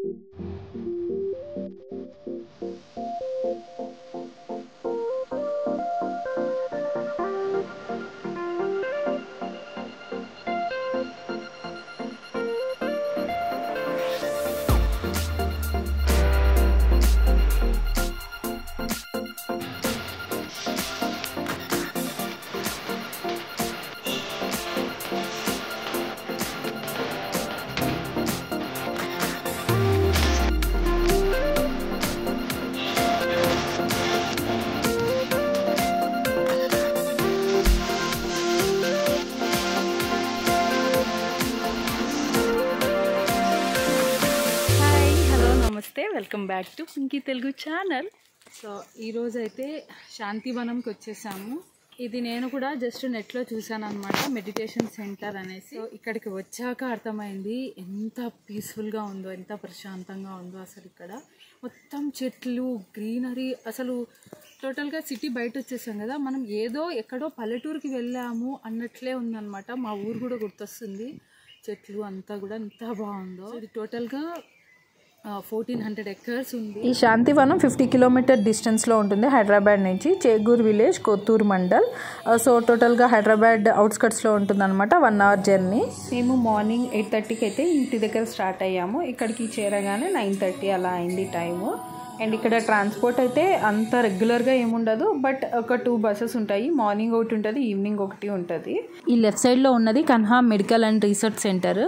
నమస్తే, welcome back to Pinky Telugu channel. So ఈరోజు అయితే శాంతివనంకి వచ్చేసాము. ఇది నేను కూడా జస్ట్ నెట్లో చూసాను అనమాట, మెడిటేషన్ సెంటర్ అనేసి. సో ఇక్కడికి వచ్చాక అర్థమైంది ఎంత పీస్ఫుల్గా ఉందో, ఎంత ప్రశాంతంగా ఉందో. అసలు ఇక్కడ మొత్తం చెట్లు, గ్రీనరీ, అసలు టోటల్గా సిటీ బయట వచ్చేసాం కదా, మనం ఏదో ఎక్కడో పల్లెటూరుకి వెళ్ళాము అన్నట్లే ఉందన్నమాట. మా ఊరు కూడా గుర్తొస్తుంది, చెట్లు అంతా కూడా ఎంత బాగుందో. ఇది టోటల్గా 1400 acres ఉంది. ఈ శాంతివనం 50 కిలోమీటర్ డిస్టెన్స్లో ఉంటుంది హైదరాబాద్ నుంచి. చేగూర్ విలేజ్, కొత్తూరు మండల్. సో టోటల్గా హైదరాబాద్ అవుట్స్కట్స్లో ఉంటుంది అనమాట. 1 hour జర్నీ. మేము మార్నింగ్ 8:30కి అయితే ఇంటి దగ్గర స్టార్ట్ అయ్యాము. ఇక్కడికి చేరగానే 9:30 అలా అయింది టైము. అండ్ ఇక్కడ ట్రాన్స్పోర్ట్ అయితే అంత రెగ్యులర్గా ఏముండదు, బట్ ఒక 2 buses ఉంటాయి. మార్నింగ్ ఒకటి ఉంటుంది, ఈవినింగ్ ఒకటి ఉంటుంది. ఈ లెఫ్ట్ సైడ్లో ఉన్నది Kanha medical and research centre.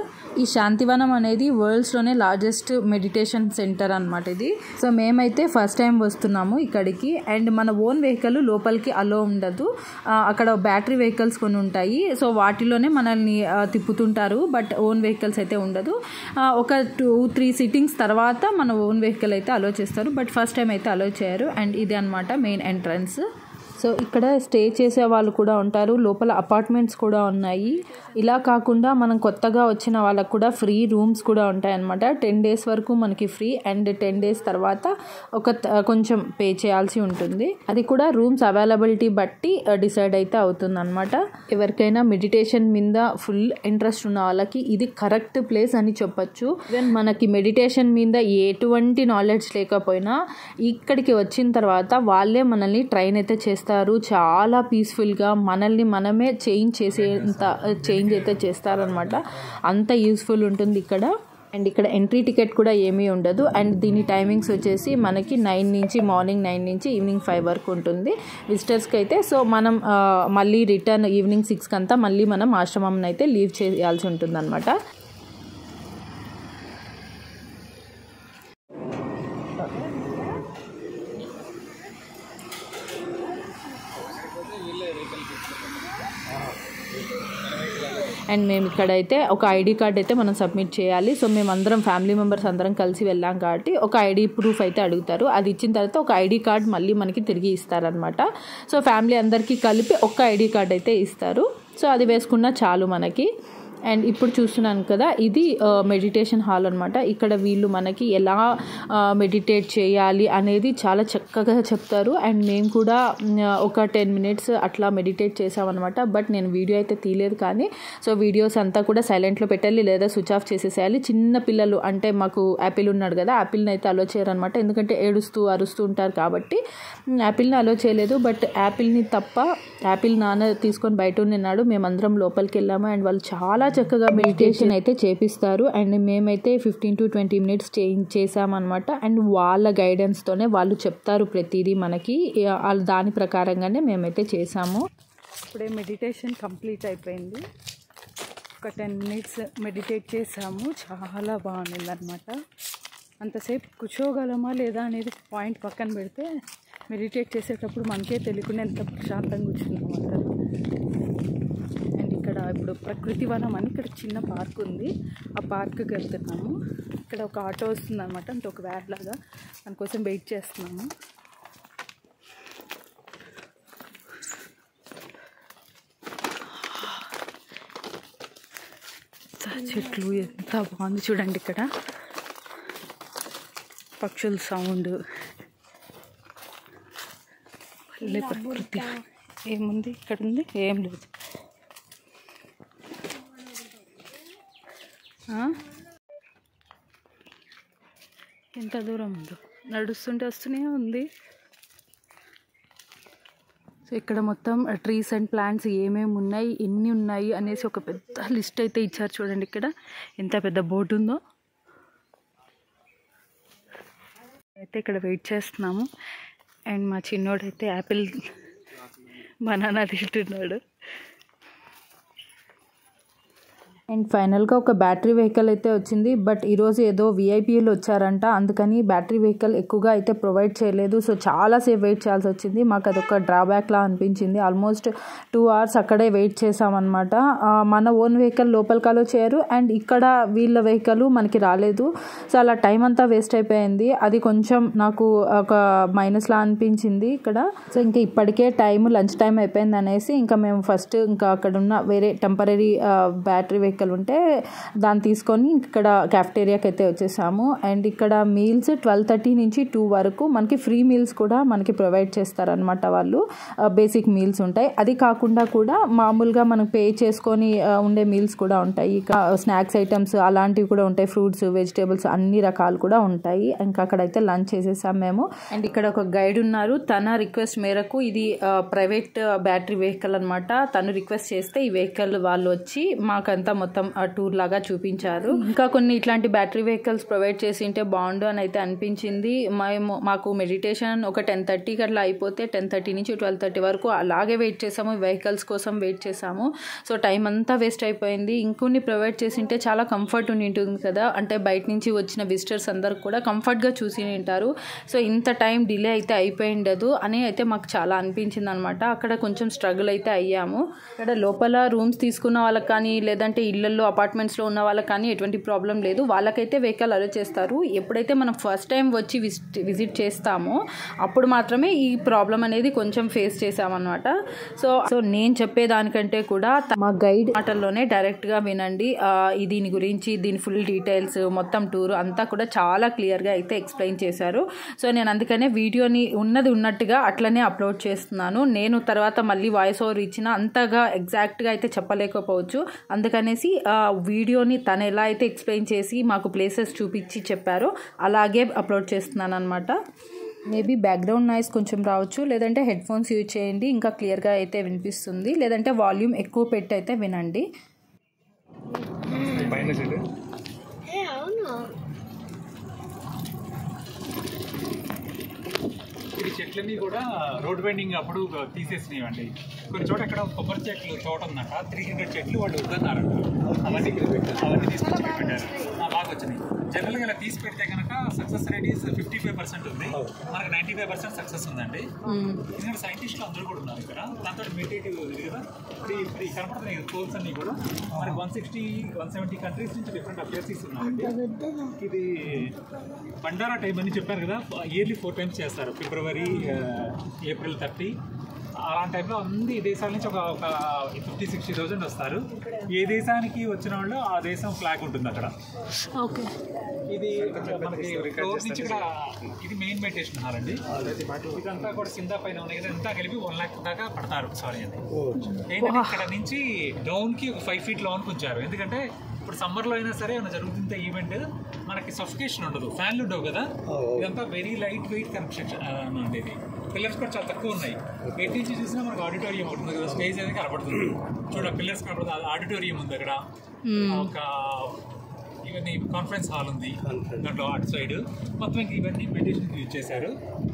ఈ శాంతివనం అనేది వరల్డ్స్లోనే లార్జెస్ట్ మెడిటేషన్ సెంటర్ అనమాట ఇది. సో మేమైతే ఫస్ట్ టైం వస్తున్నాము ఇక్కడికి. అండ్ మన ఓన్ వెహికల్ లోపలికి అలో ఉండదు. అక్కడ బ్యాటరీ వెహికల్స్ కొన్ని ఉంటాయి, సో వాటిలోనే మనల్ని తిప్పుతుంటారు, బట్ ఓన్ వెహికల్స్ అయితే ఉండదు. ఒక 2-3 సిట్టింగ్స్ తర్వాత మన ఓన్ వెహికల్ అయితే అలో చేస్తారు, బట్ ఫస్ట్ టైం అయితే అలో చేయరు. అండ్ ఇది అనమాట మెయిన్ ఎంట్రన్స్. సో ఇక్కడ స్టే చేసే వాళ్ళు కూడా ఉంటారు, లోపల అపార్ట్మెంట్స్ కూడా ఉన్నాయి. ఇలా కాకుండా మనం కొత్తగా వచ్చిన వాళ్ళకు కూడా ఫ్రీ రూమ్స్ కూడా ఉంటాయన్నమాట. 10 days వరకు మనకి ఫ్రీ, అండ్ 10 days తర్వాత కొంచెం పే చేయాల్సి ఉంటుంది. అది కూడా రూమ్స్ అవైలబిలిటీ బట్టి డిసైడ్ అయితే అవుతుంది అనమాట. ఎవరికైనా మెడిటేషన్ మీద ఫుల్ ఇంట్రెస్ట్ ఉన్న వాళ్ళకి ఇది కరెక్ట్ ప్లేస్ అని చెప్పొచ్చు. ఈవెన్ మనకి మెడిటేషన్ మీద ఎటువంటి నాలెడ్జ్ లేకపోయినా ఇక్కడికి వచ్చిన తర్వాత వాళ్ళే మనల్ని ట్రైన్ అయితే చేస్తారు. చాలా పీస్ఫుల్గా మనల్ని మనమే చేంజ్ అయితే చేస్తారనమాట. అంత యూస్ఫుల్ ఉంటుంది ఇక్కడ. అండ్ ఇక్కడ ఎంట్రీ టికెట్ కూడా ఏమీ ఉండదు. అండ్ దీని టైమింగ్స్ వచ్చేసి మనకి మార్నింగ్ 9 నుంచి ఈవినింగ్ 5 వరకు ఉంటుంది విజిటర్స్కి అయితే. సో మనం మళ్ళీ రిటర్న్ ఈవినింగ్ 6 కంతా మళ్ళీ మనం ఆశ్రమం అయితే లీవ్ చేయాల్సి ఉంటుంది అనమాట. అండ్ మేము ఇక్కడైతే ఒక ఐడి కార్డ్ అయితే మనం సబ్మిట్ చేయాలి. సో మేమందరం ఫ్యామిలీ మెంబర్స్ అందరం కలిసి వెళ్ళాం కాబట్టి ఒక ఐడి ప్రూఫ్ అయితే అడుగుతారు. అది ఇచ్చిన తర్వాత ఒక ఐడి కార్డ్ మళ్ళీ మనకి తిరిగి ఇస్తారనమాట. సో ఫ్యామిలీ అందరికీ కలిపి ఒక ఐడి కార్డ్ అయితే ఇస్తారు. సో అది వేసుకున్నా చాలు మనకి. అండ్ ఇప్పుడు చూస్తున్నాను కదా, ఇది మెడిటేషన్ హాల్ అనమాట. ఇక్కడ వీళ్ళు మనకి ఎలా మెడిటేట్ చేయాలి అనేది చాలా చక్కగా చెప్తారు. అండ్ మేము కూడా ఒక 10 minutes అట్లా మెడిటేట్ చేసామన్నమాట. బట్ నేను వీడియో అయితే తీయలేదు, కానీ సో వీడియోస్ అంతా కూడా సైలెంట్లో పెట్టాలి లేదా స్విచ్ ఆఫ్ చేసేసేయాలి. చిన్న పిల్లలు అంటే మాకు యాపిల్ ఉన్నాడు కదా, యాపిల్ని అయితే అలో చేయరనమాట, ఎందుకంటే ఏడుస్తూ అరుస్తూ ఉంటారు కాబట్టి యాపిల్ని అలో చేయలేదు. బట్ యాపిల్ని తప్ప యాపిల్ నాన్న తీసుకొని బయట ఉన్నాడు. మేమందరం లోపలికి వెళ్ళాము. అండ్ వాళ్ళు చాలా చక్కగా మెడిటేషన్ అయితే చేపిస్తారు. అండ్ మేమైతే 15 to 20 minutes చేసామన్నమాట. అండ్ వాళ్ళ గైడెన్స్తోనే వాళ్ళు చెప్తారు ప్రతిదీ మనకి, దాని ప్రకారంగానే మేమైతే చేసాము. ఇప్పుడే మెడిటేషన్ కంప్లీట్ అయిపోయింది. ఒక 10 minutes మెడిటేట్ చేసాము. చాలా బాగుంది అనమాట. అంతసేపు కూర్చోగలమా లేదా అనేది పాయింట్ పక్కన పెడితే, మెడిటేట్ చేసేటప్పుడు మనకే తెలియకుండా ఎంత ప్రశాంతంగా కూర్చున్నాం అసలు. అండ్ ఇక్కడ ఇప్పుడు ప్రకృతి వనం అని ఇక్కడ చిన్న పార్క్ ఉంది, ఆ పార్క్కి వెళ్తున్నాము. ఇక్కడ ఒక ఆటో వస్తుంది అనమాట, అంటే ఒక వ్యాన్ లాగా, దానికోసం వెయిట్ చేస్తున్నాము. చెట్లు ఎంత బాగుంది చూడండి. ఇక్కడ పక్షుల సౌండ్, పల్లె ప్రకృతి. ఏముంది ఇక్కడ? ఉంది ఏం లేదు. ఎంత దూరం ఉందో నడుస్తుంటే వస్తూనే ఉంది. సో ఇక్కడ మొత్తం ట్రీస్ అండ్ ప్లాంట్స్ ఏమేమి ఉన్నాయి, ఎన్ని ఉన్నాయి అనేసి ఒక పెద్ద లిస్ట్ అయితే ఇచ్చారు. చూడండి ఇక్కడ ఎంత పెద్ద బోర్డు ఉందో. అయితే ఇక్కడ వెయిట్ చేస్తున్నాము. అండ్ మా చిన్నోడైతే యాపిల్ బనానా తింటున్నాడు. అండ్ ఫైనల్గా ఒక బ్యాటరీ వెహికల్ అయితే వచ్చింది. బట్ ఈరోజు ఏదో విఐపీలు వచ్చారంట, అందుకని బ్యాటరీ వెహికల్ ఎక్కువగా అయితే ప్రొవైడ్ చేయలేదు. సో చాలాసేపు వెయిట్ చేయాల్సి వచ్చింది. మాకు అదొక డ్రాబ్యాక్లా అనిపించింది. ఆల్మోస్ట్ 2 hours అక్కడే వెయిట్ చేసామన్నమాట. మన ఓన్ వెహికల్ లోపలికి అలో చేయరు, అండ్ ఇక్కడ వీళ్ళ వెహికల్ మనకి రాలేదు. సో అలా టైం అంతా వేస్ట్ అయిపోయింది. అది కొంచెం నాకు ఒక మైనస్లా అనిపించింది ఇక్కడ. సో ఇంకా ఇప్పటికే లంచ్ టైం అయిపోయింది అనేసి ఇంకా మేము ఫస్ట్ ఇంకా అక్కడ ఉన్న వేరే టెంపరీ బ్యాటరీ వెహికల్ ఉంటే దాన్ని తీసుకొని ఇక్కడ క్యాఫ్టేరియాకి అయితే వచ్చేసాము. అండ్ ఇక్కడ మీల్స్ 12:30 నుంచి 2 వరకు మనకి ఫ్రీ మీల్స్ కూడా మనకి ప్రొవైడ్ చేస్తారనమాట. వాళ్ళు బేసిక్ మీల్స్ ఉంటాయి. అది కాకుండా కూడా మామూలుగా మనం పే చేసుకొని ఉండే మీల్స్ కూడా ఉంటాయి. ఇక స్నాక్స్ ఐటమ్స్ అలాంటివి కూడా ఉంటాయి. ఫ్రూట్స్, వెజిటేబుల్స్ అన్ని రకాలు కూడా ఉంటాయి. ఇంకా అక్కడైతే లంచ్ చేసేసాం మేము. అండ్ ఇక్కడ ఒక గైడ్ ఉన్నారు. తన రిక్వెస్ట్ మేరకు, ఇది ప్రైవేట్ బ్యాటరీ వెహికల్ అనమాట, తను రిక్వెస్ట్ చేస్తే ఈ వెహికల్ వాళ్ళు వచ్చి మాకంతా మొత్తం టూర్ లాగా చూపించారు. ఇంకా కొన్ని ఇట్లాంటి బ్యాటరీ వెహికల్స్ ప్రొవైడ్ చేసి ఉంటే బాగుండు అని అయితే అనిపించింది. మాకు మెడిటేషన్ ఒక 10:30కి అట్లా అయిపోతే 10:30 నుంచి 12:30 వరకు అలాగే వెయిట్ చేసాము. వెహికల్స్ కోసం వెయిట్ చేసాము. సో టైం అంతా వేస్ట్ అయిపోయింది. ఇంకొన్ని ప్రొవైడ్ చేసి ఉంటే చాలా కంఫర్ట్ ఉంటుంది కదా, అంటే బయట నుంచి వచ్చిన విజిటర్స్ అందరు కూడా కంఫర్ట్గా చూసి ఉంటారు. సో ఇంత టైం డిలే అయితే అయిపోయి ఉండదు అని అయితే మాకు చాలా అనిపించింది అనమాట. అక్కడ కొంచెం స్ట్రగుల్ అయితే అయ్యాము. ఇక్కడ లోపల రూమ్స్ తీసుకున్న వాళ్ళకి కానీ లేదంటే ఇళ్లలో అపార్ట్మెంట్స్లో ఉన్న వాళ్ళకి కానీ ఎటువంటి ప్రాబ్లం లేదు. వాళ్ళకైతే వెహికల్ అలో చేస్తారు. ఎప్పుడైతే మనం ఫస్ట్ టైం వచ్చి విజిట్ చేస్తామో అప్పుడు మాత్రమే ఈ ప్రాబ్లం అనేది కొంచెం ఫేస్ చేసామన్నమాట. సో నేను చెప్పేదానికంటే కూడా మా గైడ్ మాటల్లోనే డైరెక్ట్గా వినండి. దీని గురించి, దీని ఫుల్ డీటెయిల్స్, మొత్తం టూర్ అంతా కూడా చాలా క్లియర్గా అయితే ఎక్స్ప్లెయిన్ చేశారు. సో నేను అందుకనే వీడియోని ఉన్నది ఉన్నట్టుగా అట్లనే అప్లోడ్ చేస్తున్నాను. నేను తర్వాత మళ్ళీ వాయిస్ ఓవర్ ఇచ్చిన అంతగా ఎగ్జాక్ట్గా అయితే చెప్పలేకపోవచ్చు. అందుకనేసి వీడియోని తను ఎలా అయితే ఎక్స్ప్లెయిన్ చేసి మాకు ప్లేసెస్ చూపించి చెప్పారో అలాగే అప్లోడ్ చేస్తున్నాను అనమాట. మేబీ బ్యాక్గ్రౌండ్ నాయిస్ కొంచెం రావచ్చు, లేదంటే హెడ్ ఫోన్స్ యూజ్ చేయండి, ఇంకా క్లియర్గా అయితే వినిపిస్తుంది. లేదంటే వాల్యూమ్ ఎక్కువ పెట్టి అయితే వినండి. ఇది చెట్లన్నీ కూడా రోడ్ బైండింగ్ అప్పుడు తీసేసినాయండి. కొన్ని చోట అక్కడ కొబ్బరి చెట్లు తోట ఉందంట, 300 చెట్లు వాళ్ళు వద్దన్నారంట. అవన్నీ తీసుకొచ్చి పెట్టారు. బాగా వచ్చినాయి. జనరల్గా ఇలా తీసి పెడితే కనుక సక్సెస్ రేట్ 55% ఉంది. మనకు 95% సక్సెస్ ఉందండి. ఎందుకంటే సైంటిస్టులు అందరూ కూడా ఉన్నారు ఇక్కడ. దాంతో మెడిటేటివ్ కదా, ఇప్పుడు కనపడుతున్నాయి పోల్స్ అన్ని కూడా మనకి 160-170 కంట్రీస్ నుంచి డిఫరెంట్ అభ్యర్థిస్ ఉన్నారండి. ఇది బండారా టైం అని చెప్పారు కదా, ఇయర్లీ 4 times చేస్తారు. ఫిబ్రవరి, ఏప్రిల్ 30. అలాంటి టైంలో అన్ని దేశాల నుంచి ఒక 50,000-60,000 వస్తారు. ఏ దేశానికి వచ్చిన వాళ్ళు ఆ దేశం ఫ్లాగ్ ఉంటుంది అక్కడ. ఓకే, ఇది మనకి రోడ్ నుంచి ఇక్కడ ఇది మెయిన్ మెడిటేషన్ హాల్ అండి. ఇదంతా కూడా కింద పైన ఉన్నాయి కదా, అంతా కలిపి 1 lakh దాకా పడతారు. సారీ అండి, ఏంటంటే ఇక్కడ నుంచి డౌన్కి ఒక 5 feet లోన్కి ఉంచారు. ఎందుకంటే ఇప్పుడు సమ్మర్లో అయినా సరే ఏమైనా జరుగుతుంటే ఈవెంట్ మనకి సఫికేషన్ ఉండదు, ఫ్యాన్లు ఉండవు కదా. ఇదంతా వెరీ లైట్ వెయిట్ కన్స్ట్రక్షన్ అండి. ఇది పిల్లర్స్ కూడా చాలా తక్కువ ఉన్నాయి. ఎటు నుంచి చూసినా మనకు ఆడిటోరియం ఉంటుంది కదా, స్టేజ్ అనేది కనపడుతుంది. చూడ పిల్లర్స్ కనపడుతుంది, ఆడిటోరియం ఉంది అక్కడ. ఒక ఇవన్నీ కాన్ఫరెన్స్ హాల్ ఉంది దాంట్లో అటు సైడ్. మొత్తం ఇంక ఇవన్నీ మెడిటేషన్ యూజ్ చేశారు.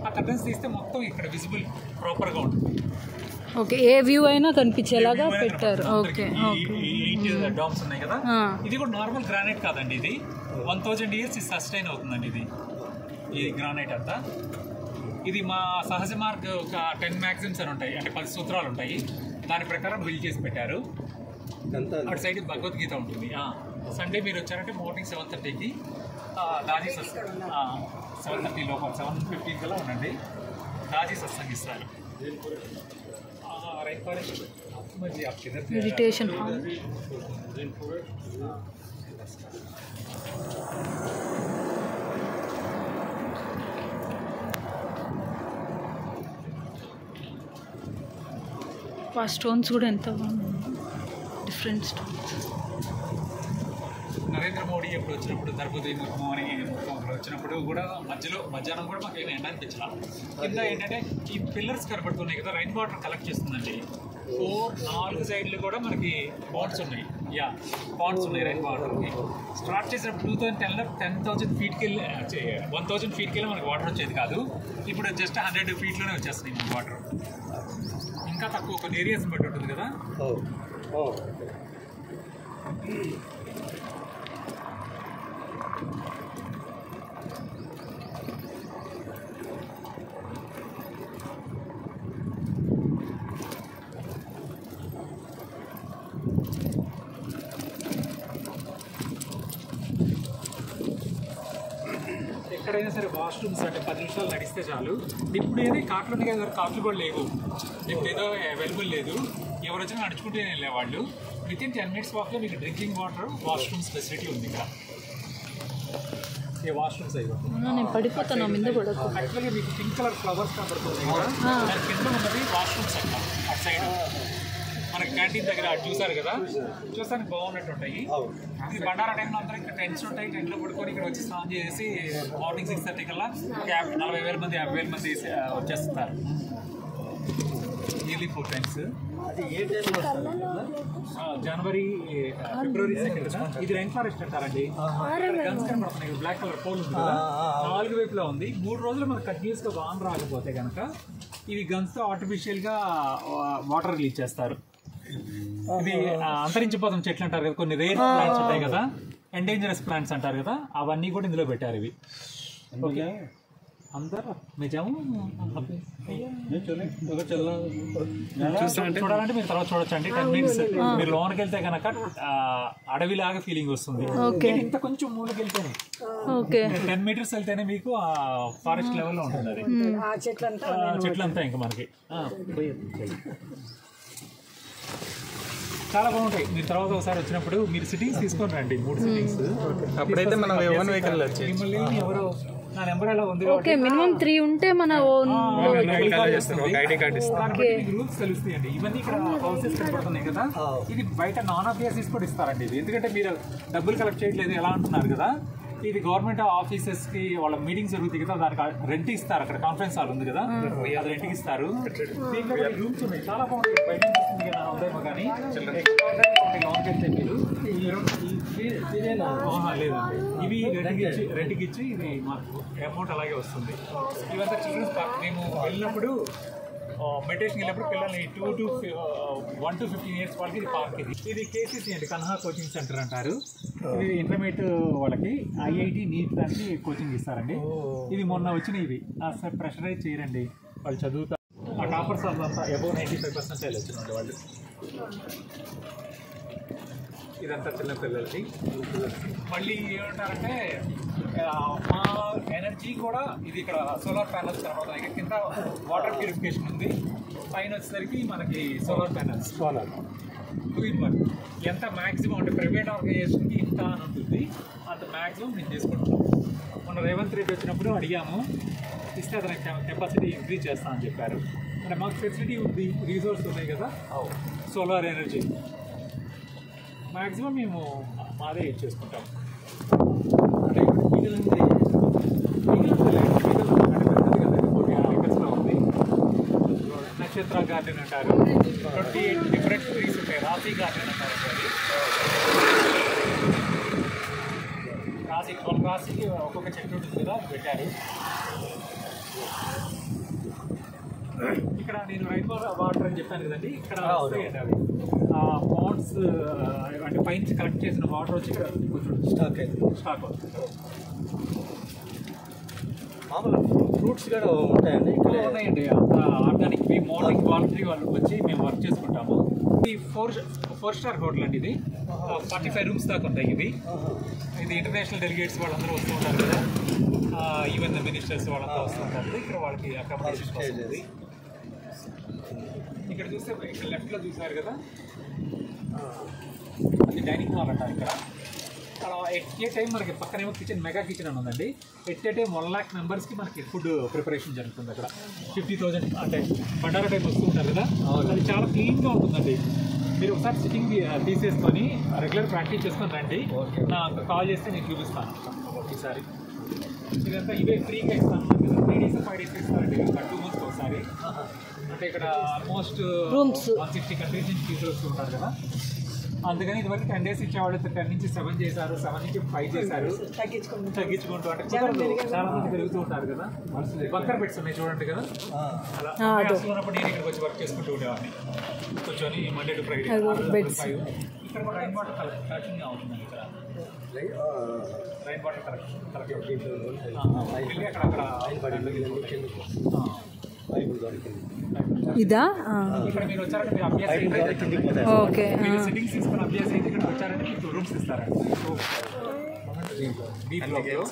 ఆ కర్టన్స్ తీస్తే మొత్తం ఇక్కడ విజిబుల్ ప్రాపర్గా ఉంటుంది. ఓకే, ఏ వ్యూ అయినా కనిపించేలాగా పెట్టారు. ఓకే, 8 డామ్స్ ఉన్నాయి కదా. ఇది కూడా నార్మల్ గ్రానైట్ కాదండి, ఇది 1000 years సస్టైన్ అవుతుందండి. ఇది గ్రానైట్ అంతా. ఇది మా సహజ మార్గ్ ఒక 10 maxims అని ఉంటాయి, అంటే 10 సూత్రాలు ఉంటాయి. దాని ప్రకారం బిల్డ్ చేసి పెట్టారు. అటు సైడ్ భగవద్గీత ఉంటుంది. సండే మీరు వచ్చారంటే మార్నింగ్ 7:30కి దాజీ 7:30 లోపల 7:15 కల్లా ఉండండి. దాజీ సత్సంగ్ ఇస్తారు. Meditation hall. స్టోన్స్ కూడా ఎంత బాగుంది, డిఫరెంట్ స్టోన్స్. నరేంద్ర మోడీ ఎప్పుడు వచ్చినప్పుడు ద్రౌపది ముర్ము అని వచ్చినప్పుడు కూడా మధ్యాహ్నం కూడా మాకు ఏమి ఎండ అనిపించాల. కింద ఏంటంటే ఈ పిల్లర్స్ కనబడుతున్నాయి కదా, రైన్ వాటర్ కలెక్ట్ చేస్తుందండి. 4 సైడ్లు కూడా మనకి పాండ్స్ ఉన్నాయి. పాండ్స్ ఉన్నాయి రైన్ వాటర్కి. స్టార్ట్ చేసినప్పుడు 2010లో 10,000 ఫీట్కి వెళ్ళి 1,000 ఫీట్కి వెళ్ళి మనకి వాటర్ వచ్చేది కాదు. ఇప్పుడు జస్ట్ 100 ఫీట్లోనే వచ్చేస్తున్నాయి మనకి వాటర్. ఇంకా తక్కువ కొన్ని ఏరియాస్ బట్టి ఉంటుంది కదా. ఎక్కడైనా సరే వాష్రూమ్స్ అంటే 10 నిమిషాలు నడిస్తే చాలు. ఇప్పుడు ఏదో కార్లు ఉన్నాయి కదా, కార్లు కూడా లేవు, ఇప్పుడు ఏదో అవైలబుల్ లేదు. ఎవరు వచ్చినా నడుచుకుంటే వెళ్ళేవాళ్ళు. విత్ ఇన్ 10 minutes వాక్లో మీకు డ్రింకింగ్ వాటర్, వాష్రూమ్స్ ఫెసిలిటీ ఉంది ఇక్కడ. ఏ వాష్రూమ్స్ అయ్యో నేను పడిపోతాను మీద పడకు. యాక్చువల్గా మీకు పింక్ కలర్ ఫ్లవర్స్ కనబడుతుంది కదా, దాని కింద ఉన్నది వాష్రూమ్స్ అక్కడ. అటు సైడ్ మనకి క్యాంటీన్ దగ్గర అటు చూసారు కదా, చూసానికి బాగున్నట్టు ఉంటాయి. ఇది బండారా టైంలో అందరూ ఇక్కడ టెంట్స్ ఉంటాయి. టెంట్లో పడుకొని ఇక్కడ వచ్చి స్నానం చేసి మార్నింగ్ 6:30 కల్లా 40,000 మంది 50,000 మంది వచ్చేస్తున్నారు. Yearly 4 times. జనవరి ఫిబ్రవరి 2nd. ఇది రైన్ ఫారెస్ట్ అంటారండి. గన్స్ కనబడుతున్నాయి, బ్లాక్ కలర్ పోల్ ఉంది కదా, 4 వైపులా ఉంది. 3 రోజులు మనకు కంటిన్యూస్గా వాన రాకపోతే కనుక ఇవి గన్స్తో ఆర్టిఫిషియల్గా వాటర్ రిలీజ్ చేస్తారు. ఇది అంతరించిపోతున్న చెట్లు అంటారు కదా, కొన్ని రేర్ ప్లాంట్స్ ఉంటాయి కదా, ఎండేంజరస్ ప్లాంట్స్ అంటారు కదా, అవన్నీ కూడా ఇందులో పెట్టారు. ఇవి ఓకే అందరు నిజము చూడాలంటే మీరు తర్వాత చూడొచ్చండి. 10 minutes మీరు లోనికి వెళ్తే కనుక అడవిలాగా ఫీలింగ్ వస్తుంది. ఇంత కొంచెం మూలకి వెళ్తేనే 10 meters వెళ్తేనే మీకు ఫారెస్ట్ లెవెల్లో ఉంటుంది. అది చెట్లంతా ఇంకా మనకి చాలా బాగుంటాయి. మీరు తర్వాత ఒకసారి వచ్చినప్పుడు మీరు సిట్టింగ్స్ తీసుకొని రండి, 3 సిట్టింగ్స్. అప్పుడైతే మనం మిమ్మల్ని ఎవరో నా నెంబర్ ఎలా ఉంది మినిమం 3 ఉంటే మన రూల్స్ తెలుస్తాయండి. ఇవన్నీ ఇక్కడ హౌసెస్ కనబడుతున్నాయి కదా, ఇది బయట నాన్ ఆబ్వియస్ కూడా ఇస్తారండి. ఇది ఎందుకంటే మీరు డబ్బులు కలెక్ట్ చేయట్లేదు ఎలా అంటున్నారు కదా, ఇది గవర్నమెంట్ ఆఫీసెస్ కి వాళ్ళ మీటింగ్స్ జరుగుతాయి కదా, దానికి రెంట్ ఇస్తారు. అక్కడ కాన్ఫరెన్స్ హాల్ ఉంది కదా, అది రెంట్కి ఇస్తారు. దీంట్లో రూమ్స్ ఉన్నాయి, చాలా బాగుంటాయి. బయట ఉందేమో కానీ లోన్కి వెళ్తే మీరు లేదండి, ఇవి రెంట్కి ఇచ్చి ఇది మాకు అమౌంట్ అలాగే వస్తుంది. ఇవంతా చిల్డ్రన్స్ పార్క్. మేము వెళ్ళినప్పుడు మెడిటేషన్ వెళ్ళినప్పుడు పిల్లల్ని 1 to 15 years వాళ్ళకి ఇది పార్క్. ఇది కేసీసీ అండి, కన్హా కోచింగ్ సెంటర్ అంటారు. ఇది ఇంటర్మీడియట్ వాళ్ళకి IIT నీట్ దానికి కోచింగ్ ఇస్తారండి. ఇది మొన్న వచ్చిన ఇవి అసలు ప్రెషరైజ్ చేయరండి, వాళ్ళు చదువుతారు. ఆ టాపర్స్ అంతా అబౌవ్ 95% వచ్చినండి వాళ్ళు. ఇదంతా చిన్నపిల్లలకి. మళ్ళీ ఏమంటారంటే మా ఎనర్జీ కూడా ఇది ఇక్కడ సోలార్ ప్యానల్స్ కనబడుతున్నాయి. కింద వాటర్ ప్యూరిఫికేషన్ ఉంది, పైన వచ్చేసరికి మనకి సోలార్ ప్యానల్స్. సోలార్ ఎంత మ్యాక్సిమం అంటే ప్రైవేట్ ఆర్గనైజేషన్కి ఇంత అని ఉంటుంది, అంత మ్యాక్సిమం నేను చేసుకుంటున్నాను. మొన్న రేవంత్ రెడ్డి వచ్చినప్పుడు అడిగాము, ఇస్తే అతనికి కెపాసిటీ ఇంక్రీజ్ చేస్తామని చెప్పారు. అంటే మాకు ఫెసిలిటీ ఉంది, రిసోర్స్ ఉన్నాయి కదా, సోలార్ ఎనర్జీ మ్యాక్సిమం మేము మాదే చేసుకుంటాం. అంటే ఉంది. నక్షత్ర గార్డెన్ అంటారు, 28 డిఫరెంట్ ట్రీస్ ఉంటాయి. రాశి గార్డెన్ అంటారు. రాశికి ఒక్కొక్క చెట్టు ఉంటుంది కదా, పెట్టారు. ఇక్కడ నేను రైన్ వాటర్ అని చెప్పాను కదండి, ఇక్కడ వస్తాయండి అవి పాండ్స్ అంటే పైనుంచి కలెక్ట్ చేసిన వాటర్ వచ్చి ఇక్కడ స్టాక్ అవుతుంది. మామూలు ఫ్రూట్స్ కూడా ఉంటాయండి ఇక్కడ ఉన్నాయండి, ఆర్గానిక్. మార్నింగ్ వాలంటరీ వాళ్ళు వచ్చి మేము వర్క్ చేసుకుంటాము. ఇది 4 star హోటల్ అండి. ఇది 45 rooms దాకా ఉంటాయి. ఇది ఇంటర్నేషనల్ డెలిగేట్స్ వాళ్ళందరూ వస్తూ ఉంటారు కదా, ఈవెన్ మినిస్టర్స్ వాళ్ళంతా వస్తూ ఉంటారు. ఇక్కడ వాళ్ళకి అకామిడేషన్ వస్తుంది. ఇక్కడ చూస్తే ఇక్కడ లెఫ్ట్లో చూసారు కదా, అది డైనింగ్ హాల్ అంటారు. ఇక్కడ ఎట్ ఏ టైం మనకి పక్కనేమో కిచెన్, మెగా కిచెన్ అని ఉందండి. ఎట్ ఏ టైం 1 lakh మెంబర్స్కి మనకి ఫుడ్ ప్రిపరేషన్ జరుగుతుంది. అక్కడ 50,000 అంటే బండారా టైం వస్తూ ఉంటారు కదా, అది చాలా క్లీన్గా ఉంటుందండి. మీరు ఒకసారి సిట్టింగ్ తీసేసుకొని రెగ్యులర్ ప్రాక్టీస్ చేసుకొని రండి. నాకు కాల్ చేస్తే నేను చూపిస్తాను ఈసారి. ఇదంతా ఇవే ఫ్రీగా ఇస్తాను. 3 days 5 days ఇస్తారండి, 2 months ఒకసారి. అంటే ఇక్కడ ఆల్మోస్ట్ 160 కంట్రీస్ నుంచి పీపుల్ వస్తూ ఉంటారు కదా, అందుకని ఇదివరకు 10 days ఇచ్చేవాళ్ళు 10 నుంచి 7 చేశారు, 7 నుంచి 5 చేశారు, తగ్గించుకుంటూ. అంటే చాలా మంది పెరుగుతూ ఉంటారు కదా. బంకర్ బెడ్స్ ఉన్నాయి చూడండి కదా, అలా అసలు ఉన్నప్పుడు నేను ఇక్కడికి వచ్చి వర్క్ చేసుకుంటూ ఉండేవాడిని కూర్చొని Monday to Friday. ఇక్కడ కూడా రైన్ వాటర్ కలెక్షన్ అవుతుంది. ఇక్కడ రైన్ వాటర్ కలెక్షన్ ఇదా? ఇక్కడ మీరు వచ్చారంటే మీరు అభ్యాసం ఓకే. మీరు సిట్టింగ్స్ తీసుకొని అభ్యాసం అయితే ఇక్కడ వచ్చారంటే మీకు రూమ్స్ ఇస్తారండి. బీ బ్లాక్లో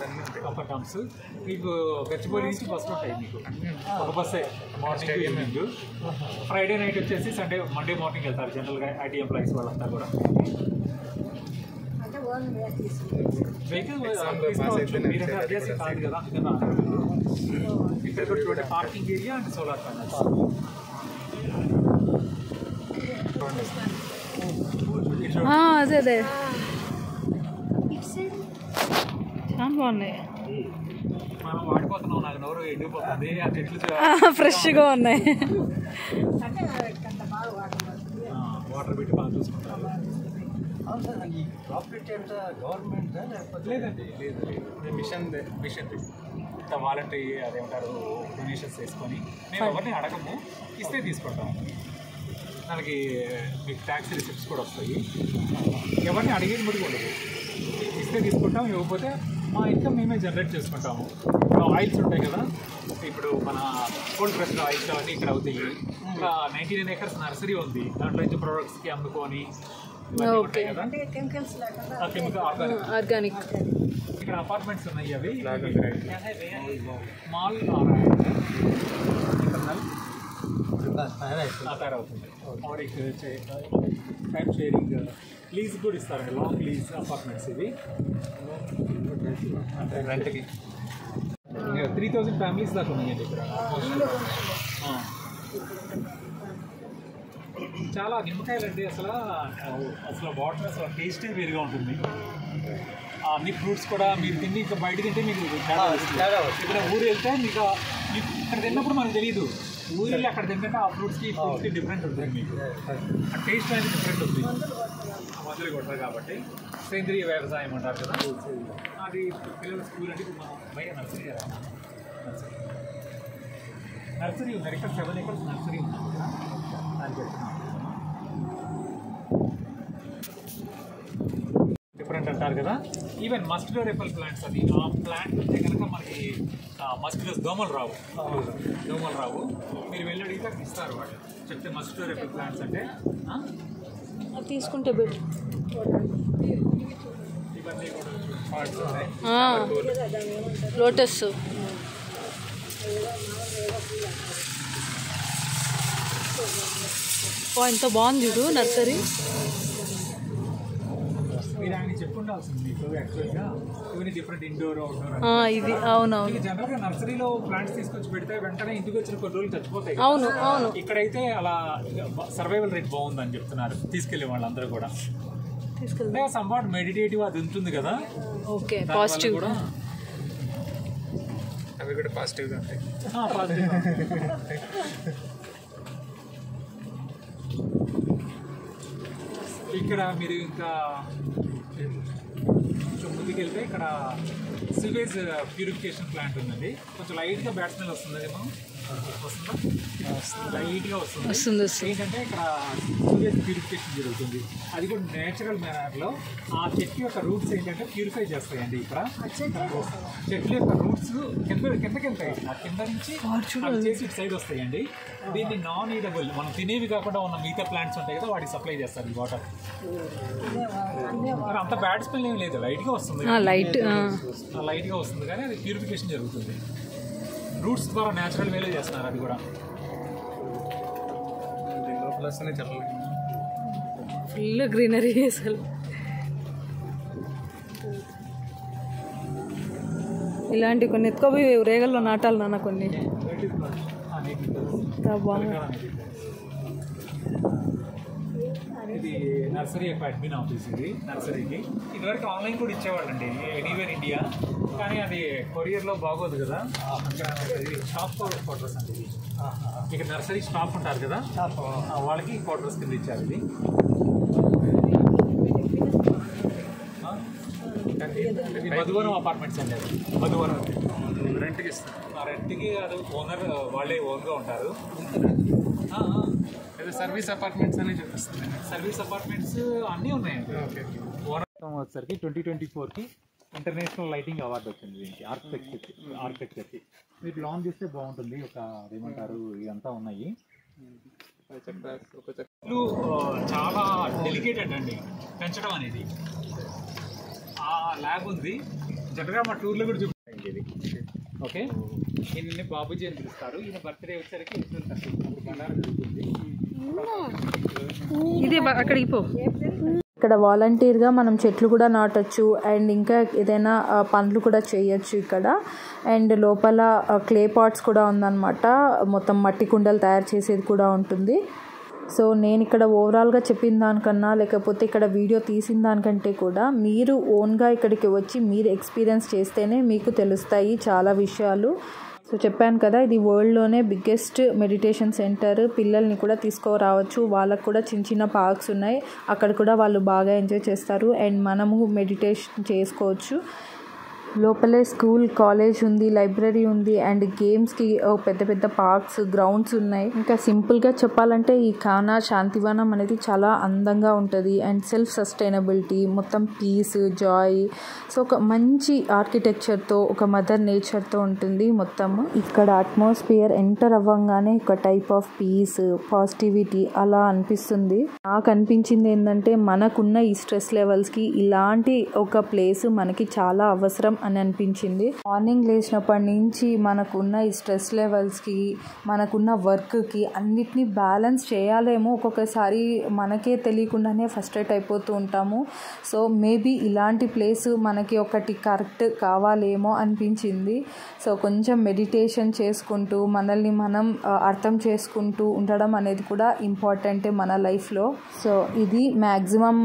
అప్పర్ టర్మ్స్ మీకు గచ్చిబౌలి నుంచి బస్సులు ఉంటాయి. మీకు ఒక బస్సే మార్నింగ్ ఈవినింగ్. ఫ్రైడే నైట్ వచ్చేసి మండే మార్నింగ్ వెళ్తారు జనరల్గా ఐటీ ఎంప్లాయీస్ వాళ్ళంతా కూడా. వెహికల్ మీరంటే అభ్యాసం కాదు కదా, అందుకని ఇక్కడ చూడండి parking area and solar panels. అదే అదే చాలా బాగున్నాయి, మనం వాడిపోతున్నాం. నాకు నోరు ఎండిపోతుంది. ఆ చెట్లు ఫ్రెష్గా ఉన్నాయి. వాటర్ పెట్టి బాగా చూసుకుంటారు. ఈ ప్రాఫిట్ ఎంత గవర్నమెంట్ లేదండి, లేదు మిషన్ ఇంత వాలంటరీ అదేమంటారు డొనేషన్స్ వేసుకొని మేము ఎవరిని అడగము, ఇస్తే తీసుకుంటాము. దానికి మీకు ట్యాక్స్ రిసిప్ట్స్ కూడా వస్తాయి. ఎవరిని అడిగేది కూడా ఉండదు, ఇస్తే తీసుకుంటాం. ఇవ్వకపోతే మా ఇన్కమ్ మేమే జనరేట్ చేసుకుంటాము. ఇప్పుడు ఆయిల్స్ ఉంటాయి కదా, ఇప్పుడు మన కోల్డ్ ప్రెస్డ్ ఆయిల్స్ అవన్నీ ఇక్కడ అవుతాయి. ఇక్కడ 99 acres నర్సరీ ఉంది, దాంట్లో నుంచి ప్రొడక్ట్స్కి అమ్ముకొని ఉంటాయి కదా, ఆర్గానిక్. ఇక్కడ అపార్ట్మెంట్స్ ఉన్నాయి, అవి మాల్ తయారవుతుంది. టైం షేరింగ్ లీజ్ కూడా ఇస్తారండి, లాంగ్ లీజ్ అపార్ట్మెంట్స్ ఇవి. రెంట్కి 3000 ఫ్యామిలీస్ దాకా ఉన్నాయండి ఇక్కడ. చాలా నిమ్మకాయలు అండి, అసలు వాటర్ అసలు టేస్టే వేరుగా ఉంటుంది. అన్ని ఫ్రూట్స్ కూడా మీరు తిని ఇంకా బయట తింటే మీకు ఇక్కడ ఊరు వెళ్తే మీకు ఇక్కడ తిన్నప్పుడు మనకు తెలియదు, ఊరు వెళ్ళి అక్కడ తింటే ఆ ఫ్రూట్స్కి డిఫరెంట్ ఉంటుంది. మీకు ఆ టేస్ట్ అనేది డిఫరెంట్ ఉంది. మందులు కొట్టారు కాబట్టి సేంద్రీయ వ్యవసాయం అంటారు కదా, అది పిల్లల స్కూల్ అంటే మనం బయట నర్సరీ ఉంది. ఇక్కడ 7 acres నర్సరీ ఉంది, దానికి వచ్చినాం. డిఫరెంట్ అంటారు కదా. ఈవెన్ మస్కిటో రెపల్ ప్లాంట్స్, అది ఆ ప్లాంట్ ఉంటే కనుక మనకి మస్కిటోస్ దోమలు రావు. మీరు వెళ్ళి అడిగితే ఇస్తారు వాళ్ళు, చెప్తే మస్కిటో రెపల్ ప్లాంట్స్ అంటే తీసుకుంటే బెటర్. ఇవన్నీ కూడా పార్ట్స్ ఉన్నాయి. లోటస్ ఎంత బాగుంది చూడు నర్సరీ. మీరు ఆయన చెప్పుండాల్సింది మీకు యాక్చువల్గా ఇవన్నీ డిఫరెంట్ ఇండోర్ అవుట్డోర్. ఇది అవునవును, జనరల్గా నర్సరీలో ప్లాంట్స్ తీసుకొచ్చి పెడితే వెంటనే ఇంటికి వచ్చిన కొన్ని రోజులు చచ్చిపోతాయి. అవును. ఇక్కడైతే అలా సర్వైవల్ రేట్ బాగుందని చెప్తున్నారు తీసుకెళ్లే వాళ్ళందరూ కూడా. అంటే సంవాట్ మెడిటేటివ్ అది ఉంటుంది కదా. ఓకే, పాజిటివ్ కూడా అవి కూడా పాజిటివ్గా ఉంటాయి. ఇక్కడ మీరు ఇంకా కొంచెం ముందుకెళ్తే ఇక్కడ సివేజ్ ప్యూరిఫికేషన్ ప్లాంట్ ఉందండి. కొంచెం లైట్గా బ్యాడ్ స్మెల్ వస్తుంది, ఏమో వస్తుందా? లైట్గా వస్తుంది. ఏంటంటే ఇక్కడ సివేజ్ ప్యూరిఫికేషన్ జరుగుతుంది. అది కూడా నేచురల్ మేనర్లో ఆ చెట్టు యొక్క రూట్స్ ఏంటంటే ప్యూరిఫై చేస్తాయండి. ఇక్కడ చెట్ల యొక్క రూట్స్ కిందకి వెళ్తాయి, ఆ కింద నుంచి అవి చేసి ఇటు సైడ్ వస్తాయండి. దీన్ని నాన్ ఈడబుల్, మనం తినేవి కాకుండా ఉన్న మిగతా ప్లాంట్స్ ఉంటాయి కదా, వాటికి సప్లై చేస్తారు ఈ వాటర్. మరి అంత బ్యాడ్ స్మెల్ ఏం లేదు, లైట్గా వస్తుంది. లైట్గా వస్తుంది కానీ అది ప్యూరిఫికేషన్ జరుగుతుంది. రూట్స్ ద్వారా న్యాచురల్ వేలో చేస్తున్నారు. అది కూడా ఫుల్ గ్రీనరీ అసలు. ఇలాంటి కొన్ని ఎత్తుకోపోయి రేగల్లో నాటాలి నాన్న కొన్ని. ఇది నర్సరీ యొక్క అడ్మిన్ ఆఫీస్. ఇది నర్సరీకి ఇదివరకు ఆన్లైన్ కూడా ఇచ్చేవాళ్ళండి ఎనీవేర్ ఇండియా, కానీ అది కొరియర్లో బాగోదు కదా. షాప్ క్వార్టర్స్ అండి ఇది. ఇక్కడ నర్సరీ స్టాఫ్ ఉంటారు కదా, వాళ్ళకి క్వార్టర్స్ కింద ఇచ్చారు. ఇది మధువనం అపార్ట్మెంట్స్ అండి. అది మధువనం రెంట్కి ఇస్తారు. రెంట్కి అది ఓనర్ వాళ్ళే ఓన్గా ఉంటారు. సర్వీస్ అపార్ట్మెంట్స్ అని చూపిస్తుంది. సర్వీస్ అపార్ట్మెంట్స్ అన్నీ ఉన్నాయండి. ఓనర్ వచ్చేసరికి 2024కి ఇంటర్నేషనల్ లైటింగ్ అవార్డు వచ్చింది దీనికి, ఆర్కిటెక్చర్కి. మీరు లాంచ్ చేస్తే బాగుంటుంది. ఒక ఏమంటారు ఇదంతా ఉన్నాయి. చాలా డెలికేటెడ్ అండి పెంచడం అనేది. ఆ ల్యాబ్ ఉంది, జనరల్గా మా టూర్లో కూడా చూపించండి ఇది. ఓకే, ఈయన బాబుజీ అని పిలుస్తారు. ఈయన బర్త్డే వచ్చేసరికి ఏప్రిల్ 30 బండారం జరుగుతుంది. ఇదే అక్కడికి పో. ఇక్కడ వాలంటీర్గా మనం చెట్లు కూడా నాటొచ్చు అండ్ ఇంకా ఏదైనా పనులు కూడా చేయొచ్చు ఇక్కడ. అండ్ లోపల క్లే పాట్స్ కూడా ఉందన్నమాట, మొత్తం మట్టి కుండలు తయారు చేసేది కూడా ఉంటుంది. సో నేను ఇక్కడ ఓవరాల్గా చెప్పిన దానికన్నా లేకపోతే ఇక్కడ వీడియో తీసిన దానికంటే కూడా మీరు ఓన్గా ఇక్కడికి వచ్చి మీరు ఎక్స్పీరియన్స్ చేస్తేనే మీకు తెలుస్తాయి చాలా విషయాలు. సో చెప్పాను కదా, ఇది వరల్డ్లోనే బిగ్గెస్ట్ మెడిటేషన్ సెంటర్. పిల్లల్ని కూడా తీసుకురావచ్చు, వాళ్ళకు కూడా చిన్న చిన్న పార్క్స్ ఉన్నాయి, అక్కడ కూడా వాళ్ళు బాగా ఎంజాయ్ చేస్తారు అండ్ మనము మెడిటేషన్ చేసుకోవచ్చు. లోపలే స్కూల్, కాలేజ్ ఉంది, లైబ్రరీ ఉంది అండ్ గేమ్స్కి పెద్ద పెద్ద పార్క్స్, గ్రౌండ్స్ ఉన్నాయి. ఇంకా సింపుల్గా చెప్పాలంటే ఈ ఖానా శాంతివనం అనేది చాలా అందంగా ఉంటుంది అండ్ సెల్ఫ్ సస్టైనబిలిటీ, మొత్తం పీస్, జాయ్. సో ఒక మంచి ఆర్కిటెక్చర్తో, ఒక మదర్ నేచర్తో ఉంటుంది మొత్తము. ఇక్కడ అట్మాస్ఫియర్ ఎంటర్ అవ్వగానే ఒక టైప్ ఆఫ్ పీస్, పాజిటివిటీ అలా అనిపిస్తుంది. నాకు అనిపించింది ఏంటంటే మనకున్న ఈ స్ట్రెస్ లెవెల్స్కి ఇలాంటి ఒక ప్లేస్ మనకి చాలా అవసరం అని అనిపించింది. మార్నింగ్ లేచినప్పటి నుంచి మనకున్న ఈ స్ట్రెస్ లెవెల్స్కి, మనకున్న వర్క్కి అన్నిటినీ బ్యాలెన్స్ చేయాలేమో ఒక్కొక్కసారి మనకే తెలియకుండానే ఫ్రస్ట్రేట్ అయిపోతూ ఉంటాము. సో మేబీ ఇలాంటి ప్లేస్ మనకి ఒకటి కరెక్ట్ కావాలేమో అనిపించింది. సో కొంచెం మెడిటేషన్ చేసుకుంటూ మనల్ని మనం అర్థం చేసుకుంటూ ఉండడం అనేది కూడా ఇంపార్టెంట్ మన లైఫ్లో. సో ఇది మ్యాక్సిమం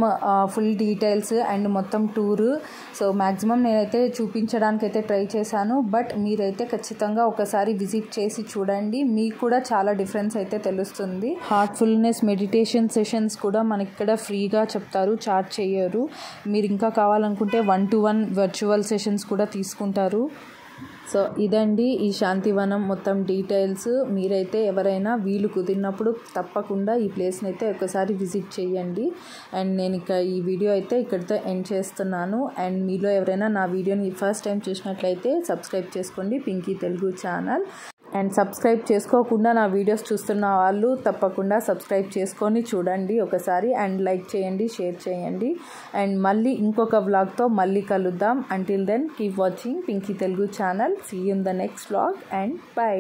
ఫుల్ డీటెయిల్స్ అండ్ మొత్తం టూరు. సో మ్యాక్సిమం నేనైతే చూపించడానికి అయితే ట్రై చేశాను, బట్ మీరైతే ఖచ్చితంగా ఒకసారి విజిట్ చేసి చూడండి, మీకు కూడా చాలా డిఫరెన్స్ అయితే తెలుస్తుంది. హార్ట్ఫుల్నెస్ మెడిటేషన్ సెషన్స్ కూడా మనకి ఇక్కడ ఫ్రీగా చెప్తారు, చార్జ్ చేయరు. మీరు ఇంకా కావాలనుకుంటే 1-to-1 వర్చువల్ సెషన్స్ కూడా తీసుకుంటారు. సో ఇదండి ఈ శాంతివనం మొత్తం డీటెయిల్స్. మీరైతే ఎవరైనా వీలు కుదిరినప్పుడు తప్పకుండా ఈ ప్లేస్ని అయితే ఒకసారి విజిట్ చేయండి. అండ్ నేను ఇక ఈ వీడియో అయితే ఇక్కడితో ఎండ్ చేస్తున్నాను. అండ్ మీలో ఎవరైనా నా వీడియోని ఫస్ట్ టైం చూసినట్లయితే సబ్స్క్రైబ్ చేసుకోండి Pinky Telugu channel. And subscribe చేసుకోకుండా నా వీడియోస్ చూస్తున్న వాళ్ళు తప్పకుండా సబ్స్క్రైబ్ చేసుకొని చూడండి ఒకసారి అండ్ లైక్ చేయండి, షేర్ చేయండి. అండ్ మళ్ళీ ఇంకొక వ్లాగ్తో మళ్ళీ కలుద్దాం. Until then keep watching Pinky Telugu channel. See you in the next vlog and by.